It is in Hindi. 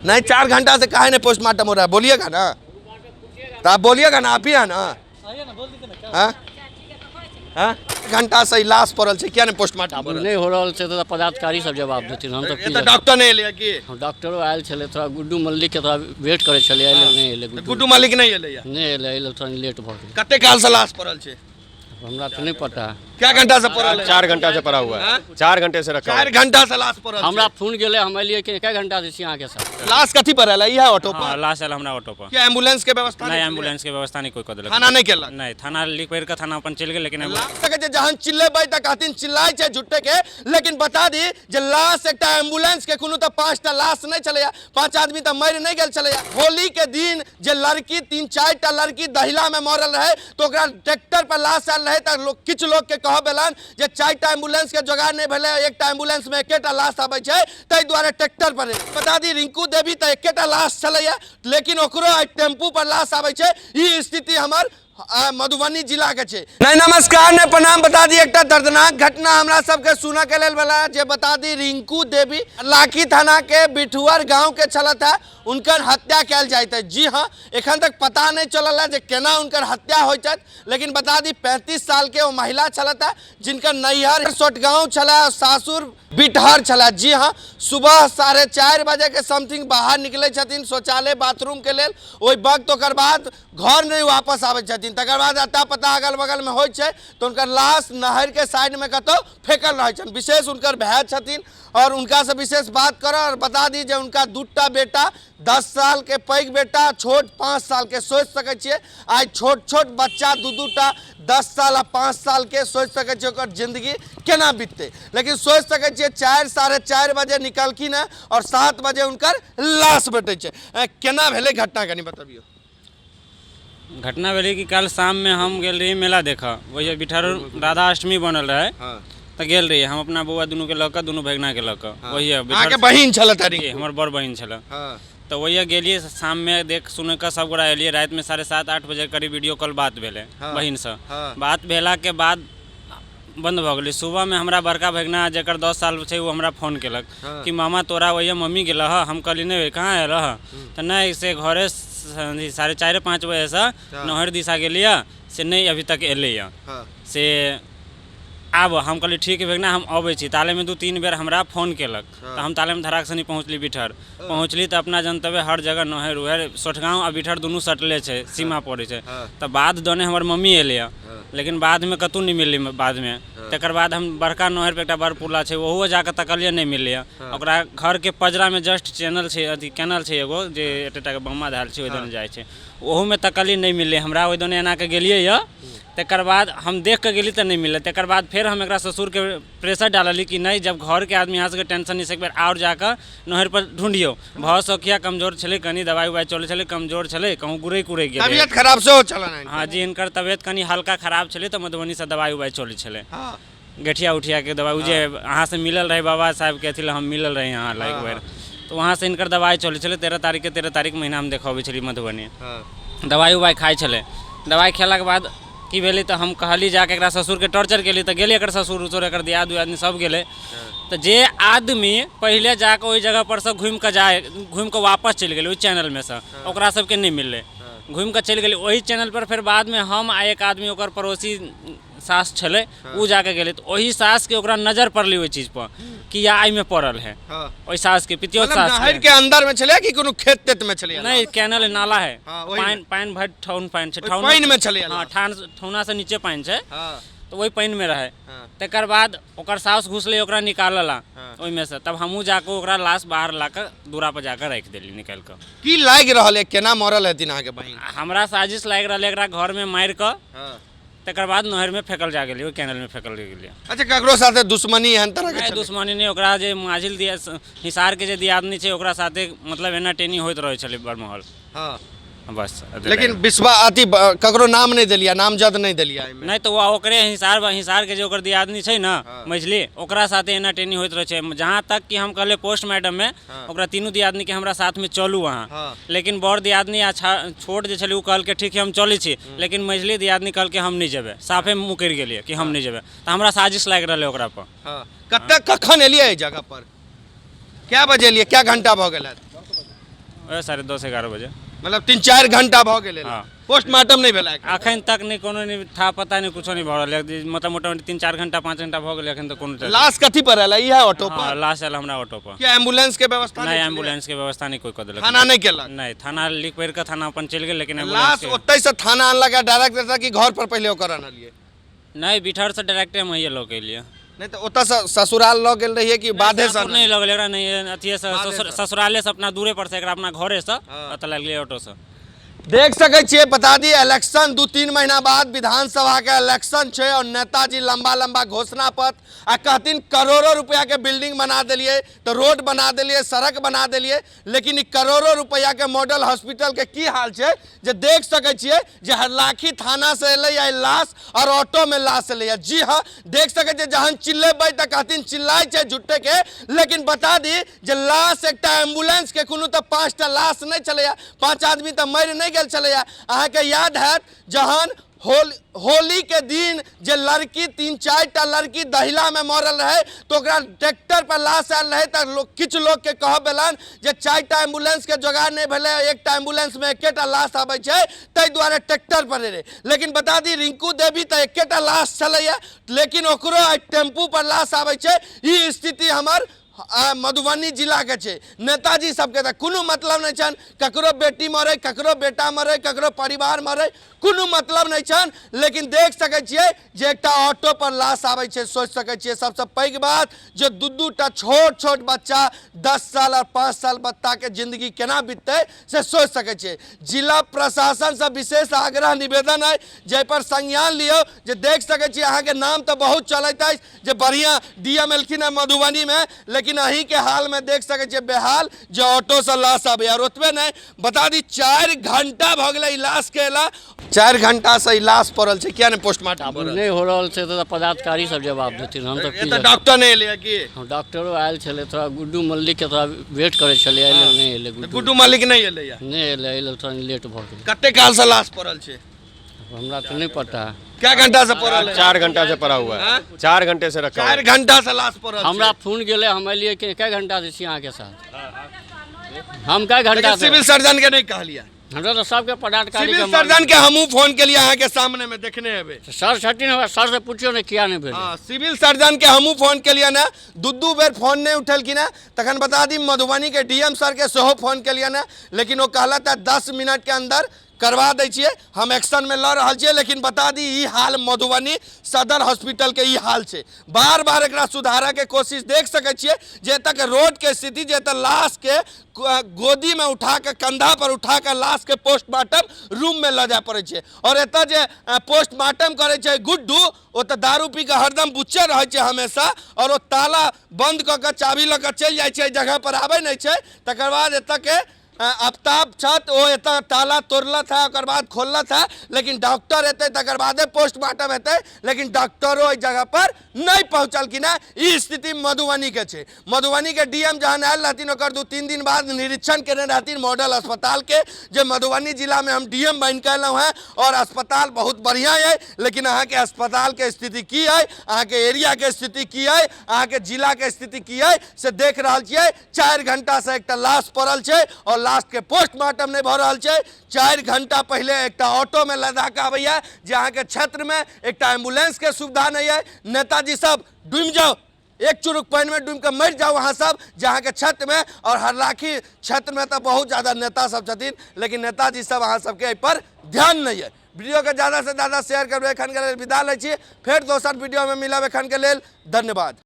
नहीं 4 घंटा से काहे नहीं पोस्टमार्टम हो रहा है, बोलिएगा ना, तो आप बोलिएगा ना, आप ही है ना। हाँ हाँ, घंटा से लाश पड़ल है, क्या नहीं पोस्टमार्टम नहीं हो रहा है तो पदाधिकारी सब जवाब देते हम तो ये तो डॉक्टर नहीं एलिया कि डॉक्टरो आयल छले, थोड़ा गुड्डू मल्लिक के थोड़ा वेट करे छले, नहीं एले गुड्डू मालिक नहीं एलिया, नहीं एले थोड़ा लेट भ गेल। कते काल से लाश पड़ल है, हमरा तो नहीं पता। क्या घंटा से पड़ल है? 4 घंटा से पड़ा हुआ है, 4 घंटे से रखा 4 घंटा से लाश पड़ल हमरा फोन गेले, हम एलिए कि 1 घंटा से यहाँ के साथ। लाश कथी पर है, यह ऑटो पर? हाँ, लाश आयल हमरा ऑटो पर। क्या एम्बुलेंस के व्यवस्था नहीं, एम्बुलेंस के व्यवस्था नहीं कोई कर देलक। थाना नहीं केलक? नहीं, थाना लिख पढ़ के थाना अपन चल गए, लेकिन जहां चिल्ले बाई तक कहतीन चिल्लाए छे झुट्टे के, लेकिन बता दी जे लाश एक एम्बुलेंस के कोनो तो 5टा लाश नहीं चले, 5 आदमी तो मर नहीं गेल चले। होली के दिन जे लड़की 3-4टा लड़की दहिला में मरल रहे तो ओकरा ट्रैक्टर पर लाश आयल रहे, तो लोग किछ लोग के कह बेलन जे 4टा एम्बुलेंस के जोगाड़ नहीं भेले, 1टा एम्बुलेंस में 1टा लाश आबै छे, तै द्वारे ट्रैक्टर पर। बता दी रिंकू देवी तो 1टा लाश चले, लेकिन ओकरो टेम्पू पर लाश आबै छे। ई स्थिति हमर मधुबनी जिला के छे। नहीं नमस्कार नहीं प्रणाम, बता दी एक दर्दनाक घटना हमरा सबके सुना के लेल वाला, जे बता दी रिंकू देवी लाठी थाना के बिठुआर गांव के चलत है, उनकर हत्या कैल जाइत है। जी हाँ, एखन तक पता नहीं चलल है जे केना उनकर हत्या होइत है, लेकिन बता दी 35 साल के वो महिला चलत है, जिनकर नैहर सोटगांव चला, सासुर बिटहर चला। जी हाँ, सुबह 4:30 बजे के समथिंग बाहर निकले छथिन शौचालय बाथरूम के लेल, ओहि वक्त ओकर बाद घर नहीं वापस आबै छथिन। तकर बाद अता पता अगल बगल में होइत छै तो उनकर लाश नहर के साइड में कतौ फेंकल रहै छन। विशेष उनकर भाई छथिन और उनका से विशेष बात कर और बता दी जे उनका 2टा बेटा, 10 साल के पैघ बेटा, छोट 5 साल के। सोच सकै छियै आज छोट छोट बच्चा 2-2टा 10 साल आ 5 साल के, सोच सकै छियै ओकर जिंदगी केना बीतते। लेकिन सोच सकै छियै 4-4:30 बजे निकलखिन है और 7 बजे उनकर लाश भेटै छै। केना भेलै घटना कनी बतबियो। घटना भेलै कि कल शाम में हम गेल रही मेला देखा, वही बिठार राधा अष्टमी बनल रहे, तो गेल रही हम अपना बउआ दुनू के लक, दुनू भगना के लक। वही आके बहिन छलत है, हमर बड़ बहिन छल। तो वही गेलिए शाम में देख सुन के सब गोरा एलिए, रात में 7:30-8 बजे करीब वीडियो कॉल बात भेले बहिन से। बात भेला के बाद बंद भ गेलै। सुबह में हमरा बड़का भगना जकर 10 साल छे वो हमरा फोन केलक कि मामा तोरा वही मम्मी गेल ह। हम कहली नहीं कहाँ है रह, तो नहीं से घरे 4:30-5 बजे से नहर दिशा गेलिए से नहीं अभी तक एले से। आब हम कहली ठीक है भगना हम अबै छी। ताले में 2-3 बेर हमरा फोन केलक, तो हम ताले में धराक सनी पहुँचली बिठर। पहुँचली तो अपना जनतव्य हर जगह नहर उहर सोटगाँव आ बिठर दुनू सटले छे, सीमा पड़े छे। तो बाद दोने हमर मम्मी एले, लेकिन बाद में कतौ नहीं मिलली। बाद में तकर बाद हम बड़का नहर पे एक बड़ पुला छे, ओहो जाके तकलिए नहीं मिलले। ओकरा घर के पजरा में जस्ट चैनल छे, अथी कैनल छे एगो जे एटेटा के बम्मा धाल छे, ओइ दने जाय छे, ओहू में तकली नहीं मिलले हमरा। ओइ दने एना के गेलिए य, तकर बाद हम देख के गेली तो नहीं मिले। तकर बाद फिर हम एक ससुर के प्रेशर डालली कि नहीं, जब घर के आदमी यहाँ से टेंशन नहीं से एक बार और जाकर नहर पर ढूंढियो। बहुत सौखिया कमजोर छले, कनी दवाई उवाई चले छले, कमजोर छले, कहूँ गुरे कुरे गेले। तबियत खराब से हो चला नहीं? हाँ जी, इनकर तबियत कनी हल्का खराब छले, तो मधुबनी से दवाई उवाई चले छले। गठिया उठिया के दवाई जे अहाँ से मिलल रहे बाबा साहब के अथी हम मिलल रहे यहाँ लाइक बेर, तो वहाँ से इनकर दवाई चले छले। 13 तारीख महीना हम देखाबे छली मधुबनी। दवाई उवाई खाई छले। दवाई खेला के बाद की भेली तो हम कहली जाके एकरा ससुर के टॉर्चर केली, तो गेली एकर ससुर उसुर एकर दियाद आदमी सब गेले। तो जे आदमी पहले जाके ओहि जगह पर से घूम के वापस चल गेले ओहि चैनल में से, ओकरा सबके नहीं मिलले, घूम के चल गेले वही चैनल पर। फिर बाद में हम आ एक आदमी ओकर पड़ोसी सास छले, उ जाके गेले, तो वही सास के ओकरा नजर पड़ली ओहि चीज पर कि या आई में पड़ल है। ओहि सास के पितियो सास नहर के अंदर में चले कि कोनो खेत तेत में चले? नहीं, कैनल नाला है, पानी भर ठौन पानी छे, ठौन पानी में चले। हां, ठौना से नीचे पानी छे, तो वही पानी में रहे। तकर बाद ओकर सास घुसले, ओकरा निकालला ओहि में से। तब हमहू जाके ओकरा लाश बाहर लाकर दूरा पर जाकर रख देली निकाल के। की लाग रहल है, केना मरल है दिन के बहिन? हमरा साजिश लाग रहल एकरा घर में मार के, तकर बाद नहर में फेंकल जा गेली, कैनल में फेंकल गेली। अच्छा, ककरो साथे दुश्मनी एहन तरह के? दुश्मनी नहीं, ओकरा जे माझिल दिया हिसार के जे दियादनी छे ओकरा साथे मतलब एना टेनी होइत रहे छले बड़महल। हां बस। लेकिन विश्वा अति ककरो नाम नहीं दिलिया, नामजद नहीं दिलिया नहीं, तो वो ओकरे हिसार के जो ओकर दियादनी छे ना मछली, ओकरा साथे एना टेनी होइत रहे छे। जहाँ तक कि हम कहले पोस्टमार्टम में ओकरा तीनों दियादनी के हमरा साथ में चलू वहाँ, लेकिन बड़ दियादनी आ छोट जे छले उ कहल के ठीक है हम चलै छी, लेकिन मछली दियादनी कहल के हम नहीं जेबे, साफे मुकर गेलिए कि हम नहीं जेबे। तो हमरा साजिश लाग रहले ओकरा पर। कखन एलिए एहि जगह पर? क्या बजे एलिए, क्या घंटा भ गेल? वह 10:30-11 बजे। मतलब 3-4 घंटा भ गेलै। हाँ। पोस्टमार्टम नहीं भेला अखन तक नहीं कोनो नहीं था, पता नहीं कुछ नहीं भरल है, मतलब मोटामोटी 3-4 घंटा 5 घंटा भ गेलै, अखन तक कोनो लाश कथी पर आला इहा ऑटो हाँ, पर लाश आयल हमरा ऑटो पर। क्या एम्बुलेंस के व्यवस्था नहीं, एम्बुलेंस के व्यवस्था नहीं कोई कर देलक। थाना नहीं केलक नहीं, थाना लिख पढ़ के थाना अपन चल गेल, लेकिन लाश एम्बुलेंस के ओतै से थाना आनला के डायरेक्ट रहता कि घर पर पहले ओकर आनलिए नहीं, बिठार से डायरेक्ट हम ये लोग के लिए नहीं तो ओतऽ से ससुराल लग गेल रहिए कि बाधे से नहीं लगल, एकरा नहीं अथिए से ससुराले से अपना दूरे पर से, एकरा अपना घरे से पता लगले ऑटो से। देख सकै छियै, बता दी इलेक्शन 2-3 महीना बाद विधानसभा के इलेक्शन छै और नेताजी लंबा लंबा घोषणा पत्र आ कहथिन करोड़ों रुपया के बिल्डिंग बना दिलिए, तो रोड बना दिलिए, सड़क बना दिलिए, लेकिन ई करोड़ों रुपया के मॉडल हॉस्पिटल के की हाल छै जे देख सकै छियै जे हरलाखी थाना से एलै या लाश और ऑटो में लाश एलै। जी हाँ, देख सकै छियै जहन चिल्लेबै त कहथिन चिल्लाइ छै झुट्टे के, लेकिन बता दी जे लाश एकटा एम्बुलेंस के कोनो तो 5टा लाश नहीं चलैया, 5 आदमी तो मरि नहीं गेल छलैया। अहाँके याद हैत जहन होली के दिन जे लड़की 3-4टा लड़की दहिला में मरल रहे तो ओकरा ट्रैक्टर पर लाश आयल रहे, तो किछु लोग के कह बेलन जे 4टा एम्बुलेंस के जोगाड़ नहीं भेले, एकटा एम्बुलेंस में एकेटा लाश आबै छै तै दुआरे ट्रैक्टर पर रहे। लेकिन बता दी रिंकू देवी तो एकेटा लाश छलैया, लेकिन ओकरो टेम्पू पर लाश आबै छै। ई स्थिति हमर मधुबनी जिला के छे। नेताजी सबके तो कोनो मतलब नहीं छन, ककरो बेटी मरे, ककरो बेटा मरे, ककरो परिवार मरे, कोनो मतलब नहीं छन। लेकिन देख सकै छियै जे एकटा ऑटो पर लाश आबै छै, सोच सकै छियै सबसे पैघ बात जे 2-2टा छोट छोट बच्चा 10 साल और 5 साल बच्चा के जिंदगी केना बीतते से सोच सकै छियै। जिला प्रशासन से विशेष आग्रह निवेदन है जै पर संज्ञान लियो, जे देख सकै छियै अहाँ के नाम तो बहुत चलत है जे बढ़िया डीएम एलखिन है मधुबनी में, लेकिन अही के हाल में देख सकै छियै बेहाल जे ऑटो से लाश आबै। और ओतबे नहीं, बता दी 4 घंटा भ गेलै लाश के एला, 4 घंटा से लाश पड़ल छै, क्या नहीं पोस्टमार्टम नहीं हो रहा से तो पदाधिकारी सब जवाब देथिन। हम तो एतऽ डॉक्टर नहीं एलै कि डॉक्टरो आयल छले, थोड़ा गुड्डू मल्लिक के थोड़ा वेट करे छले, आयल नहीं एले। गुड्डू मल्लिक नहीं एलै या नहीं एले, एले थोड़ा लेट भ गेल। कते काल से लाश पड़ल छै हमरा तो नहीं पता है। क्या घंटा से पड़ल है? 4 घंटा से पड़ा हुआ है, 4 घंटे से रखा हुआ 4 घंटा से लाश पड़ल हमरा फोन गेले, हम एलिए कि कै घंटा से छी अहाँ के साथ, हम कै घंटा से सिविल सर्जन के नहीं कहलिया, हमरा तो सबके पदाधिकारी सिविल सर्जन के हमहू फोन के लिए अहाँ के सामने में देखने हेबे। सर छथिन, सर से पूछियो ने किया नहीं भेल। हाँ, सिविल सर्जन के हमहू फोन के लिए ना, 2 बेर फोन नहीं उठल कि ना, तखन बता दी मधुबनी के डीएम सर के सेहो फोन के लिए ना, लेकिन वो कहला था 10 मिनट के अंदर करवा दै छियै, हम एक्शन में लड़ रहल छियै। लेकिन बता दी ई हाल मधुबनी सदर हॉस्पिटल के ई हाल छै, बार बार एकरा सुधारऽ के कोशिश देख सकै छियै जे तक रोड के स्थिति, जे तक लाश के गोदी में उठा के, कंधा पर उठा के लाश के पोस्टमार्टम रूम में ल जाए पड़े छै। और एतऽ जे पोस्टमार्टम करे छै गुड्डू, ओ तऽ दारू पी के हरदम बुच्चे रहे छै हमेशा, और ओ ताला बंद कऽ के चाबी लऽ के चलि जाइ छै, जगह पर आबै नहीं छै। तकर बाद एतऽ के आफ्ताब छत ओ एतऽ ताला तोड़ल था, ओकर बाद खोलल था, लेकिन डॉक्टर एतै तकर बादे पोस्टमार्टम हेतै, लेकिन डॉक्टरो ओहि जगह पर नहीं पहुँचल कि ना। ई स्थिति मधुबनी के छै। मधुबनी के डीएम जहन आयल रहथिन ओकर 2-3 दिन बाद निरीक्षण केने रहथिन मॉडल अस्पताल के, जे मधुबनी जिला में हम डीएम बन के अयलहुँ हैं और अस्पताल बहुत बढ़िया है, लेकिन अहाँ के अस्पताल के स्थिति की है, अहाँ के एरिया के स्थिति की है, अहाँ के जिला के स्थिति की है से देख रहल छियै। 4 घंटा से एकटा लाश पड़ल छै और लाश के पोस्टमार्टम नहीं भ रहल छै। 4 घंटा पहले एकटा ऑटो में लदा के आबैया, जहाँ के क्षेत्र में एकटा एम्बुलेंस के सुविधा नहीं है। नेताजी सब डूब जाओ, एक चुरुक पानी में डूब के मर जाओ वहाँ सब, जहाँ के क्षेत्र में और हरलाखी क्षेत्र में तो बहुत ज़्यादा नेता सब छथिन, लेकिन नेताजी सब अहाँ सबके एहि पर ध्यान नहीं है। वीडियो के ज़्यादा से ज़्यादा शेयर करबै। एखन के लेल विदा लै छी, फेर दोसर वीडियो में मिलब। एखन के लेल धन्यवाद।